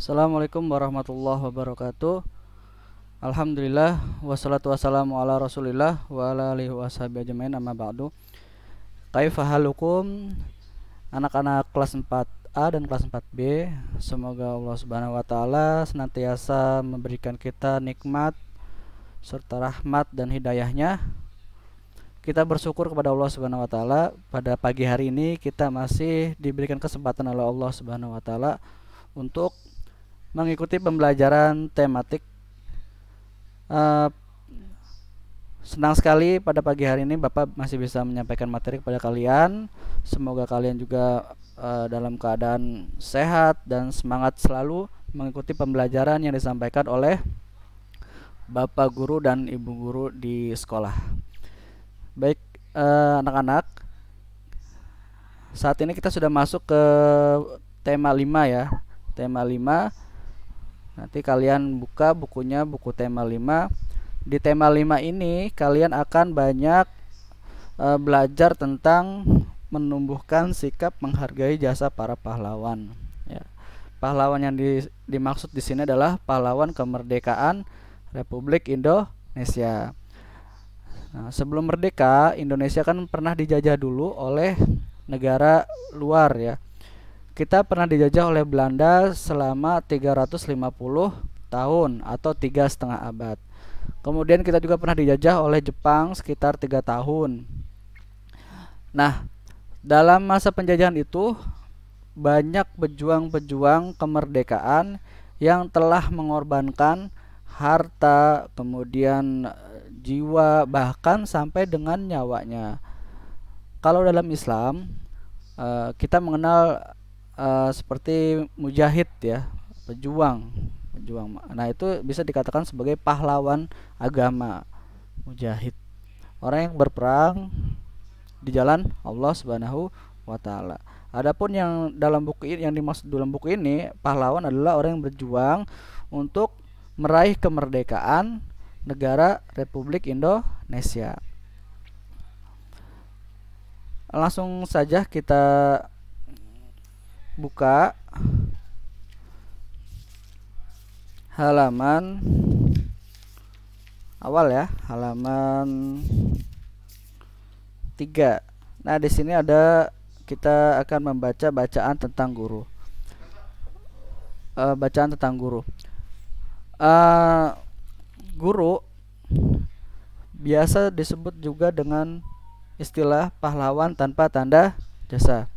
Assalamualaikum warahmatullahi wabarakatuh. Alhamdulillah wassalatu wassalamu ala Rasulillah wa ala alihi washabihi ajmain, amma ba'du. Kaifa halukum anak-anak kelas 4A dan kelas 4B. Semoga Allah Subhanahu wa taala senantiasa memberikan kita nikmat serta rahmat dan hidayahnya. Kita bersyukur kepada Allah Subhanahu wa taala, pada pagi hari ini kita masih diberikan kesempatan oleh Allah Subhanahu wa taala untuk mengikuti pembelajaran tematik. Senang sekali pada pagi hari ini Bapak masih bisa menyampaikan materi kepada kalian. Semoga kalian juga dalam keadaan sehat dan semangat selalu mengikuti pembelajaran yang disampaikan oleh Bapak guru dan Ibu guru di sekolah. Baik, anak-anak, saat ini kita sudah masuk ke tema 5 ya. Tema 5. Nanti kalian buka bukunya, buku tema 5. Di tema 5 ini kalian akan banyak belajar tentang menumbuhkan sikap menghargai jasa para pahlawan ya. Pahlawan yang dimaksud di sini adalah pahlawan kemerdekaan Republik Indonesia. Nah, sebelum merdeka, Indonesia kan pernah dijajah dulu oleh negara luar ya. Kita pernah dijajah oleh Belanda selama 350 tahun atau 3,5 abad. Kemudian kita juga pernah dijajah oleh Jepang sekitar 3 tahun. Nah, dalam masa penjajahan itu banyak pejuang-pejuang kemerdekaan yang telah mengorbankan harta, kemudian jiwa, bahkan sampai dengan nyawanya. Kalau dalam Islam kita mengenal seperti mujahid ya, pejuang. Nah, itu bisa dikatakan sebagai pahlawan agama, mujahid. Orang yang berperang di jalan Allah Subhanahu wa taala. Adapun yang dalam buku ini, yang dimaksud dalam buku ini, pahlawan adalah orang yang berjuang untuk meraih kemerdekaan negara Republik Indonesia. Langsung saja kita buka halaman awal ya, halaman 3. Nah, di sini kita akan membaca bacaan tentang guru. Bacaan tentang guru. Guru biasa disebut juga dengan istilah pahlawan tanpa tanda jasa.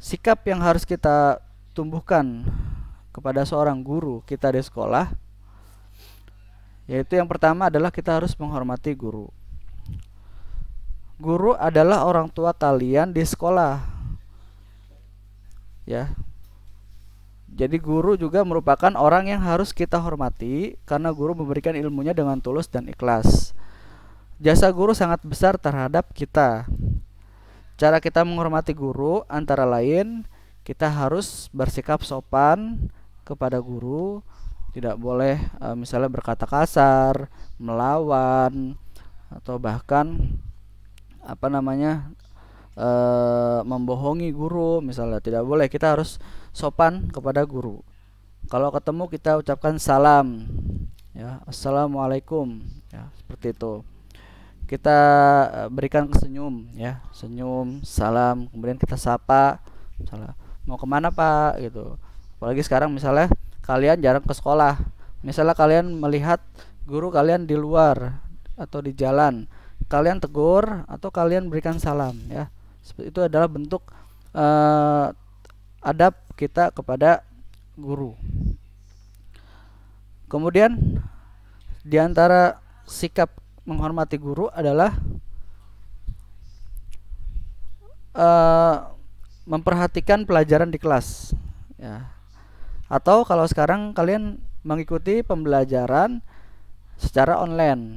Sikap yang harus kita tumbuhkan kepada seorang guru kita di sekolah, yaitu yang pertama adalah kita harus menghormati guru. Guru adalah orang tua kalian di sekolah ya. Jadi guru juga merupakan orang yang harus kita hormati karena guru memberikan ilmunya dengan tulus dan ikhlas. Jasa guru sangat besar terhadap kita. Cara kita menghormati guru antara lain kita harus bersikap sopan kepada guru, tidak boleh misalnya berkata kasar, melawan, atau bahkan membohongi guru misalnya, tidak boleh. Kita harus sopan kepada guru. Kalau ketemu kita ucapkan salam ya, assalamualaikum ya, seperti itu. Kita berikan senyum ya, senyum, salam, kemudian kita sapa, misalnya mau kemana pak gitu. Apalagi sekarang misalnya kalian jarang ke sekolah, misalnya kalian melihat guru kalian di luar atau di jalan, kalian tegur atau kalian berikan salam ya. Itu adalah bentuk adab kita kepada guru. Kemudian di antara sikap menghormati guru adalah memperhatikan pelajaran di kelas ya. Atau kalau sekarang kalian mengikuti pembelajaran secara online,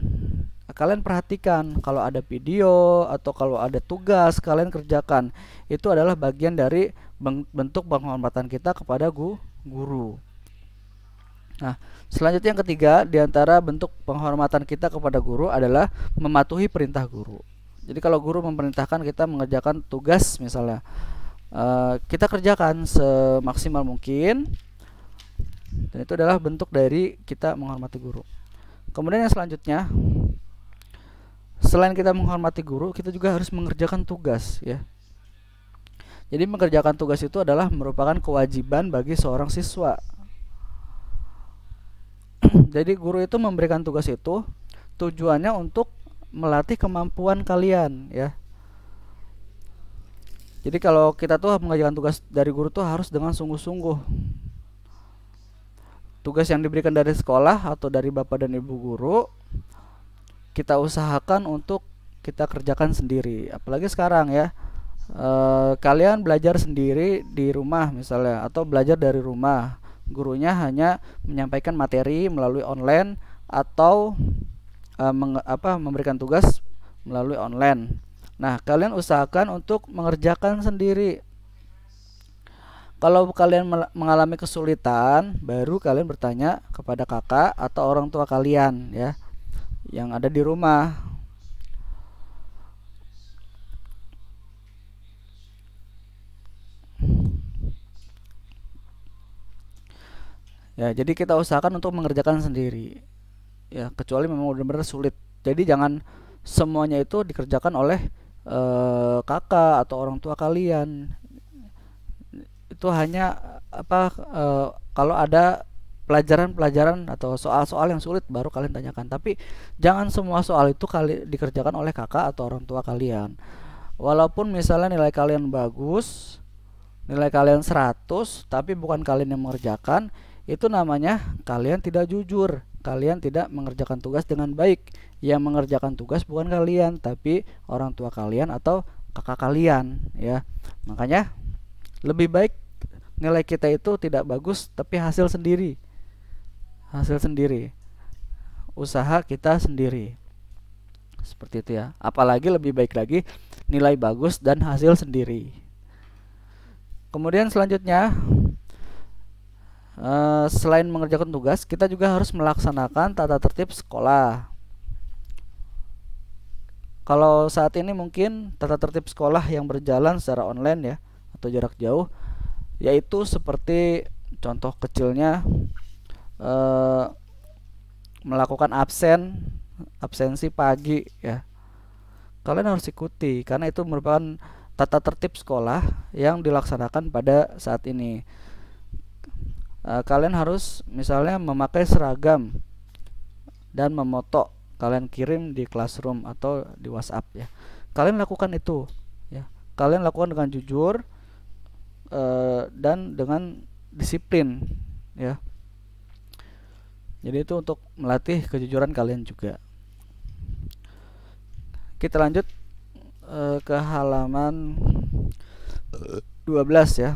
kalian perhatikan kalau ada video atau kalau ada tugas kalian kerjakan. Itu adalah bagian dari bentuk penghormatan kita kepada guru. Nah, selanjutnya yang ketiga di antara bentuk penghormatan kita kepada guru adalah mematuhi perintah guru. Jadi kalau guru memerintahkan kita mengerjakan tugas misalnya, kita kerjakan semaksimal mungkin, dan itu adalah bentuk dari kita menghormati guru. Kemudian yang selanjutnya, selain kita menghormati guru, kita juga harus mengerjakan tugas ya. Jadi mengerjakan tugas itu adalah merupakan kewajiban bagi seorang siswa. Jadi guru itu memberikan tugas itu tujuannya untuk melatih kemampuan kalian ya. Jadi kalau kita tuh mengerjakan tugas dari guru tuh harus dengan sungguh-sungguh. Tugas yang diberikan dari sekolah atau dari bapak dan ibu guru, kita usahakan untuk kita kerjakan sendiri. Apalagi sekarang ya, kalian belajar sendiri di rumah misalnya, atau belajar dari rumah, gurunya hanya menyampaikan materi melalui online atau memberikan tugas melalui online. Nah, kalian usahakan untuk mengerjakan sendiri. Kalau kalian mengalami kesulitan, baru kalian bertanya kepada kakak atau orang tua kalian ya, yang ada di rumah. Ya, jadi kita usahakan untuk mengerjakan sendiri. Ya, kecuali memang benar-benar sulit. Jadi jangan semuanya itu dikerjakan oleh kakak atau orang tua kalian. Itu hanya kalau ada pelajaran-pelajaran atau soal-soal yang sulit baru kalian tanyakan. Tapi jangan semua soal itu dikerjakan oleh kakak atau orang tua kalian. Walaupun misalnya nilai kalian bagus, nilai kalian 100, tapi bukan kalian yang mengerjakan, itu namanya kalian tidak jujur. Kalian tidak mengerjakan tugas dengan baik. Yang mengerjakan tugas bukan kalian, tapi orang tua kalian atau kakak kalian ya. Makanya lebih baik nilai kita itu tidak bagus tapi hasil sendiri. Hasil sendiri. Usaha kita sendiri. Seperti itu ya. Apalagi lebih baik lagi nilai bagus dan hasil sendiri. Kemudian selanjutnya, selain mengerjakan tugas, kita juga harus melaksanakan tata tertib sekolah. Kalau saat ini mungkin tata tertib sekolah yang berjalan secara online ya, atau jarak jauh, yaitu seperti contoh kecilnya melakukan absensi pagi ya. Kalian harus ikuti karena itu merupakan tata tertib sekolah yang dilaksanakan pada saat ini. Kalian harus misalnya memakai seragam dan memoto, kalian kirim di classroom atau di WhatsApp ya. Kalian lakukan itu ya. Kalian lakukan dengan jujur dan dengan disiplin ya. Jadi itu untuk melatih kejujuran kalian juga. Kita lanjut ke halaman 12 ya.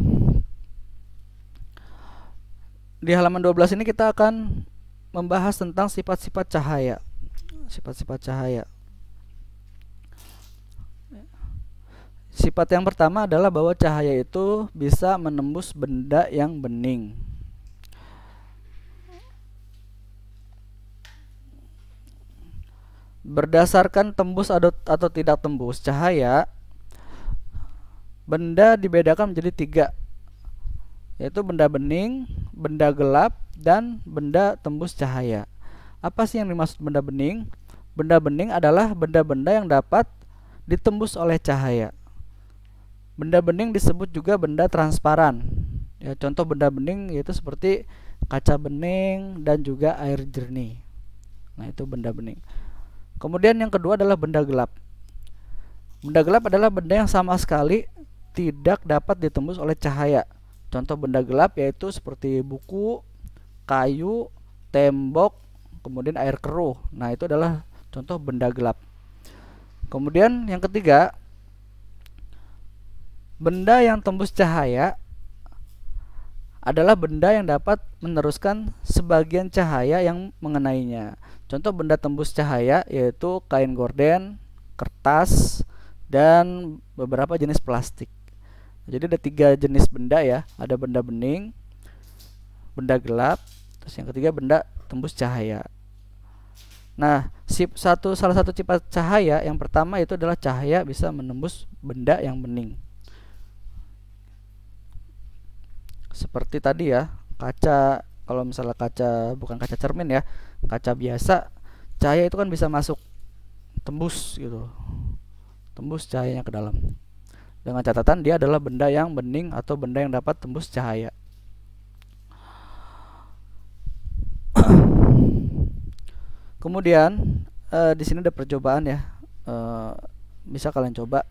Di halaman 12 ini kita akan membahas tentang sifat-sifat cahaya. Sifat-sifat cahaya. Sifat yang pertama adalah bahwa cahaya itu bisa menembus benda yang bening. Berdasarkan tembus atau tidak tembus cahaya, benda dibedakan menjadi 3, yaitu benda bening, benda gelap, dan benda tembus cahaya. Apa sih yang dimaksud benda bening? Benda bening adalah benda-benda yang dapat ditembus oleh cahaya. Benda bening disebut juga benda transparan. Ya, contoh benda bening yaitu seperti kaca bening dan juga air jernih. Nah, itu benda bening. Kemudian yang kedua adalah benda gelap. Benda gelap adalah benda yang sama sekali tidak dapat ditembus oleh cahaya. Contoh benda gelap yaitu seperti buku, kayu, tembok, kemudian air keruh. Nah, itu adalah contoh benda gelap. Kemudian yang ketiga, benda yang tembus cahaya adalah benda yang dapat meneruskan sebagian cahaya yang mengenainya. Contoh benda tembus cahaya yaitu kain gorden, kertas, dan beberapa jenis plastik. Jadi ada 3 jenis benda ya. Ada benda bening, benda gelap, terus yang ketiga benda tembus cahaya. Nah, salah satu sifat cahaya yang pertama itu adalah cahaya bisa menembus benda yang bening. seperti tadi ya, kaca. Kalau misalnya kaca bukan kaca cermin ya, kaca biasa, cahaya itu kan bisa masuk, tembus gitu, tembus cahayanya ke dalam. Dengan catatan dia adalah benda yang bening atau benda yang dapat tembus cahaya. Kemudian di sini ada percobaan ya, bisa kalian coba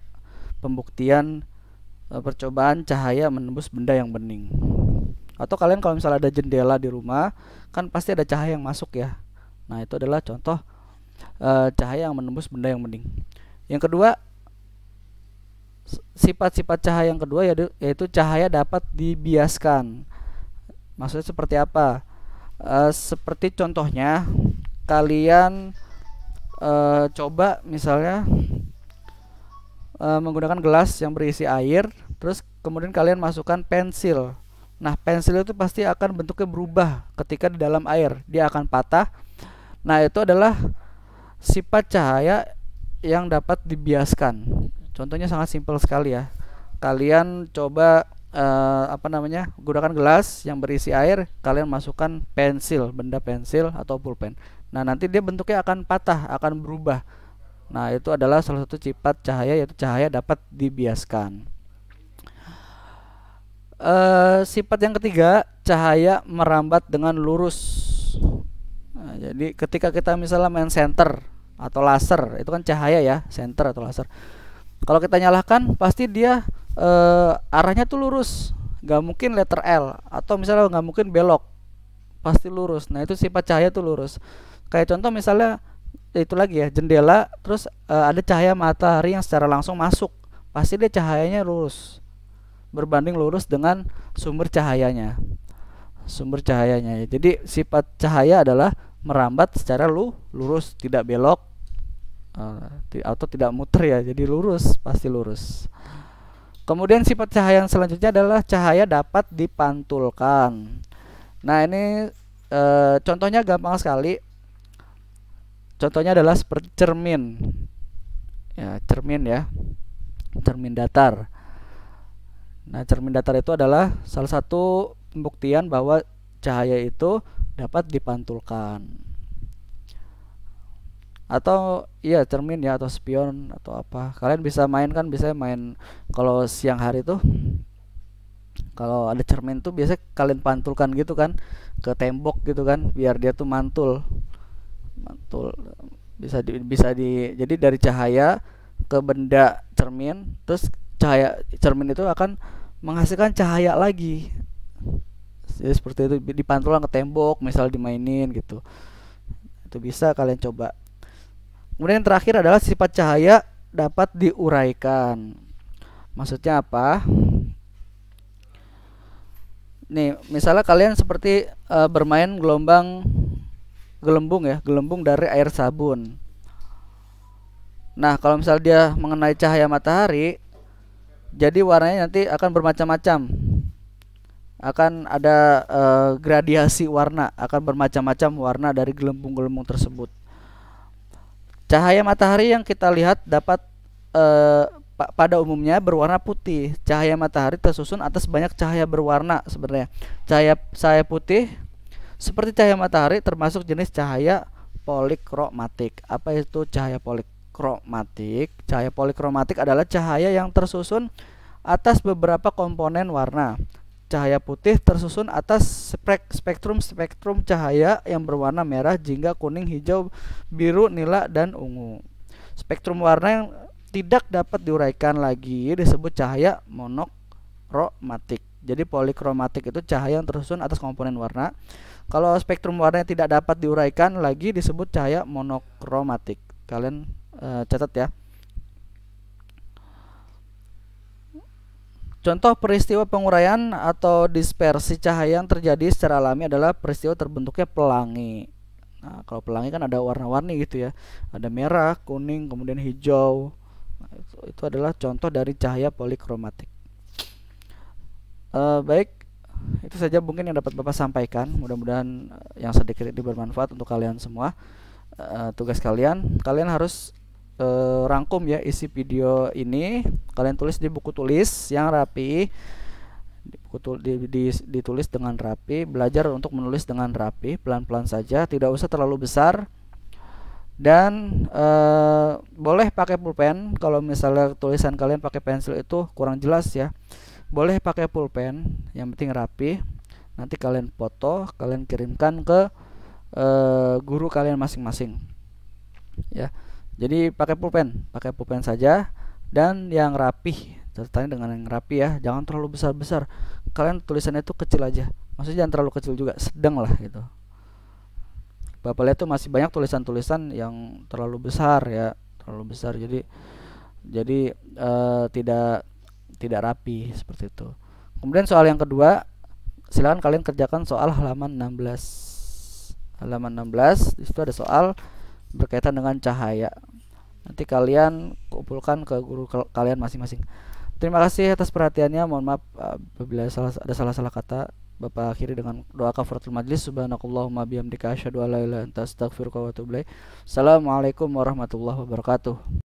pembuktian percobaan cahaya menembus benda yang bening. Atau kalian kalau misalnya ada jendela di rumah, kan pasti ada cahaya yang masuk ya. Nah, itu adalah contoh cahaya yang menembus benda yang bening. Yang kedua, sifat-sifat cahaya yang kedua yaitu cahaya dapat dibiaskan. Maksudnya seperti apa? Seperti contohnya, kalian coba misalnya menggunakan gelas yang berisi air, terus kemudian kalian masukkan pensil. Nah, pensil itu pasti akan bentuknya berubah ketika di dalam air, dia akan patah. Nah, itu adalah sifat cahaya yang dapat dibiaskan. Contohnya sangat simpel sekali ya. Kalian coba gunakan gelas yang berisi air, kalian masukkan pensil, benda pensil atau pulpen. Nah, nanti dia bentuknya akan patah, akan berubah. Nah, itu adalah salah satu sifat cahaya, yaitu cahaya dapat dibiaskan. Sifat yang ketiga, cahaya merambat dengan lurus. Nah, jadi ketika kita misalnya main senter atau laser, itu kan cahaya ya, senter atau laser. Kalau kita nyalakan, pasti dia arahnya tuh lurus, nggak mungkin letter L, atau misalnya nggak mungkin belok, pasti lurus. Nah, itu sifat cahaya tuh lurus. Kayak contoh misalnya itu lagi ya, jendela, terus ada cahaya matahari yang secara langsung masuk, pasti dia cahayanya lurus, berbanding lurus dengan sumber cahayanya. Jadi sifat cahaya adalah merambat secara lurus, tidak belok atau tidak muter ya, jadi lurus, pasti lurus. Kemudian sifat cahaya yang selanjutnya adalah cahaya dapat dipantulkan. Nah, ini contohnya gampang sekali. Contohnya adalah seperti cermin ya, cermin datar. Nah, cermin datar itu adalah salah satu pembuktian bahwa cahaya itu dapat dipantulkan. Atau iya, cermin ya, atau spion atau apa. Kalian bisa main kan, bisa main kalau siang hari tuh. Kalau ada cermin tuh biasa kalian pantulkan gitu kan ke tembok gitu kan, biar dia tuh mantul. Jadi dari cahaya ke benda cermin, terus cahaya cermin itu akan menghasilkan cahaya lagi. Jadi seperti itu, dipantulkan ke tembok, misal dimainin gitu. Itu bisa kalian coba. Kemudian yang terakhir adalah sifat cahaya dapat diuraikan. Maksudnya apa? Nih, misalnya kalian seperti bermain gelembung dari air sabun. Nah, kalau misalnya dia mengenai cahaya matahari, jadi warnanya nanti akan bermacam-macam. Akan ada gradiasi warna, akan bermacam-macam warna dari gelembung-gelembung tersebut. Cahaya matahari yang kita lihat dapat pada umumnya berwarna putih. Cahaya matahari tersusun atas banyak cahaya berwarna sebenarnya. Cahaya putih seperti cahaya matahari termasuk jenis cahaya polikromatik. Apa itu cahaya polikromatik? Cahaya polikromatik adalah cahaya yang tersusun atas beberapa komponen warna. Cahaya putih tersusun atas spektrum cahaya yang berwarna merah, jingga, kuning, hijau, biru, nila, dan ungu. Spektrum warna yang tidak dapat diuraikan lagi disebut cahaya monokromatik. Jadi polikromatik itu cahaya yang tersusun atas komponen warna. Kalau spektrum warna yang tidak dapat diuraikan lagi disebut cahaya monokromatik. Kalian catat ya. Contoh peristiwa penguraian atau dispersi cahaya yang terjadi secara alami adalah peristiwa terbentuknya pelangi. Nah, kalau pelangi kan ada warna-warni gitu ya. Ada merah, kuning, kemudian hijau. Nah, itu adalah contoh dari cahaya polikromatik. Baik, itu saja mungkin yang dapat Bapak sampaikan. Mudah-mudahan yang sedikit ini bermanfaat untuk kalian semua. Tugas kalian harus rangkum ya isi video ini. Kalian tulis di buku tulis yang rapi. Ditulis dengan rapi. Belajar untuk menulis dengan rapi, pelan-pelan saja, tidak usah terlalu besar. Dan boleh pakai pulpen. Kalau misalnya tulisan kalian pakai pensil itu kurang jelas ya, boleh pakai pulpen, yang penting rapi. Nanti kalian foto, kalian kirimkan ke guru kalian masing-masing ya. Jadi pakai pulpen saja, dan yang rapih, ceritanya dengan yang rapi ya, jangan terlalu besar-besar. Kalian tulisannya itu kecil aja, maksudnya jangan terlalu kecil juga, sedang lah gitu. Bapak lihat tuh masih banyak tulisan-tulisan yang terlalu besar ya, terlalu besar. Jadi tidak rapi seperti itu. Kemudian soal yang kedua, silakan kalian kerjakan soal halaman 16. Halaman 16 di situ ada soal berkaitan dengan cahaya. Nanti kalian kumpulkan ke guru kalian masing-masing. Terima kasih atas perhatiannya. Mohon maaf apabila ada salah-salah kata. Bapak akhiri dengan doa kafaratul majlis. Subhanakallahumma bihamdika asyhadu an la ilaha illa anta astaghfiruka wa atubu ilaik. Assalamualaikum warahmatullahi wabarakatuh.